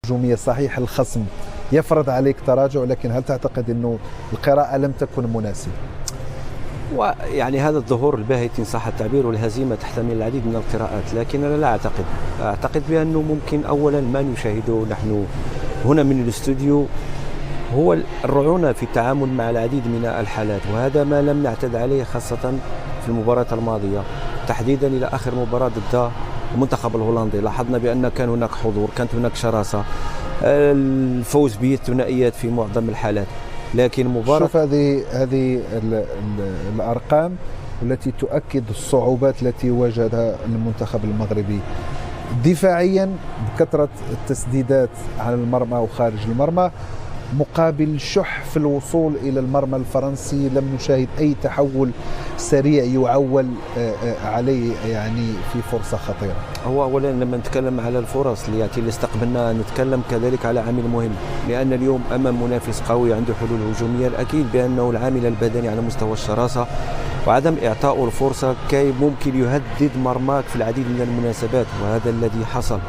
هجومية. صحيح الخصم يفرض عليك تراجع، لكن هل تعتقد أنه القراءة لم تكن مناسبة؟ ويعني هذا الظهور الباهت إن صح التعبير والهزيمة تحتمل العديد من القراءات، لكن أنا لا أعتقد بأنه ممكن أولا ما نشاهده نحن هنا من الاستوديو هو الرعونة في التعامل مع العديد من الحالات، وهذا ما لم نعتد عليه خاصة في المباراة الماضية تحديدا إلى آخر مباراة ضد المنتخب الهولندي. لاحظنا بأن كان هناك حضور، كانت هناك شراسة، الفوز بالثنائيات في معظم الحالات. لكن مباراة شوف هذه الأرقام التي تؤكد الصعوبات التي وجدها المنتخب المغربي دفاعيا بكثرة التسديدات على المرمى وخارج المرمى، مقابل شح في الوصول إلى المرمى الفرنسي. لم نشاهد أي تحول سريع يعول عليه يعني في فرصة خطيرة. هو أولا لما نتكلم على الفرص اللي استقبلناها نتكلم كذلك على عامل مهم، لأن اليوم أمام منافس قوي عنده حلول هجومية. الأكيد بأنه العامل البدني على مستوى الشراسة وعدم إعطائه الفرصة كي ممكن يهدد مرماك في العديد من المناسبات، وهذا الذي حصل.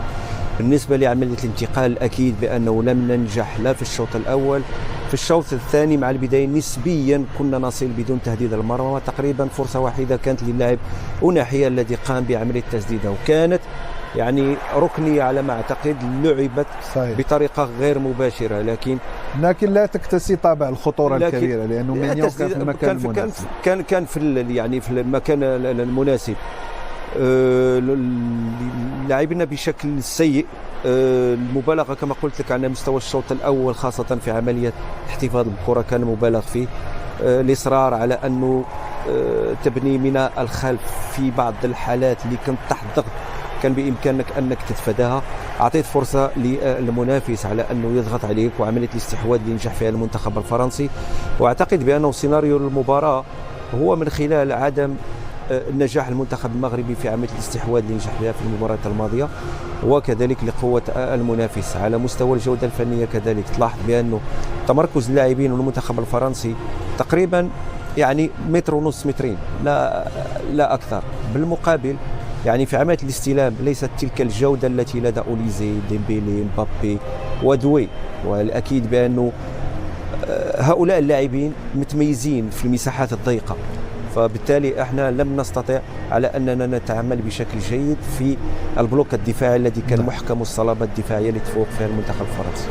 بالنسبة لعملية الانتقال أكيد بأنه لم ننجح لا في الشوط الأول. في الشوط الثاني مع البداية نسبيا كنا نصل بدون تهديد المرمى، تقريبا فرصة واحدة كانت للاعب أوناحية الذي قام بعملية تسديدة، وكانت يعني ركنية على ما أعتقد، لعبت صحيح بطريقة غير مباشرة، لكن لا تكتسي طابع الخطورة الكبيرة، لأنه مينيون كان في المكان المناسب، كان في المكان المناسب. لعبنا بشكل سيء. المبالغة كما قلت لك على مستوى الشوط الأول خاصة في عملية احتفاظ بالكرة كان مبالغ فيه. الإصرار على أنه تبني من الخلف في بعض الحالات اللي كنت تحت ضغط كان بإمكانك أنك تتفاداها. أعطيت فرصة للمنافس على أنه يضغط عليك، وعملية الاستحواذ اللي نجح فيها المنتخب الفرنسي. وأعتقد بأنه سيناريو المباراة هو من خلال عدم النجاح المنتخب المغربي في عملية الاستحواذ اللي نجح بها في المباراة الماضية، وكذلك لقوة المنافس على مستوى الجودة الفنية. كذلك تلاحظ بأنه تمركز اللاعبين والمنتخب الفرنسي تقريبا يعني متر ونص مترين لا أكثر. بالمقابل يعني في عملية الاستلام ليست تلك الجودة التي لدى أوليزي، ديمبيلي، مبابي ودوي. والأكيد بأنه هؤلاء اللاعبين متميزين في المساحات الضيقة، فبالتالي احنا لم نستطع على اننا نتعامل بشكل جيد في البلوك الدفاعي الذي كان محكم الصلابه الدفاعيه لتفوق فيها المنتخب الفرنسي.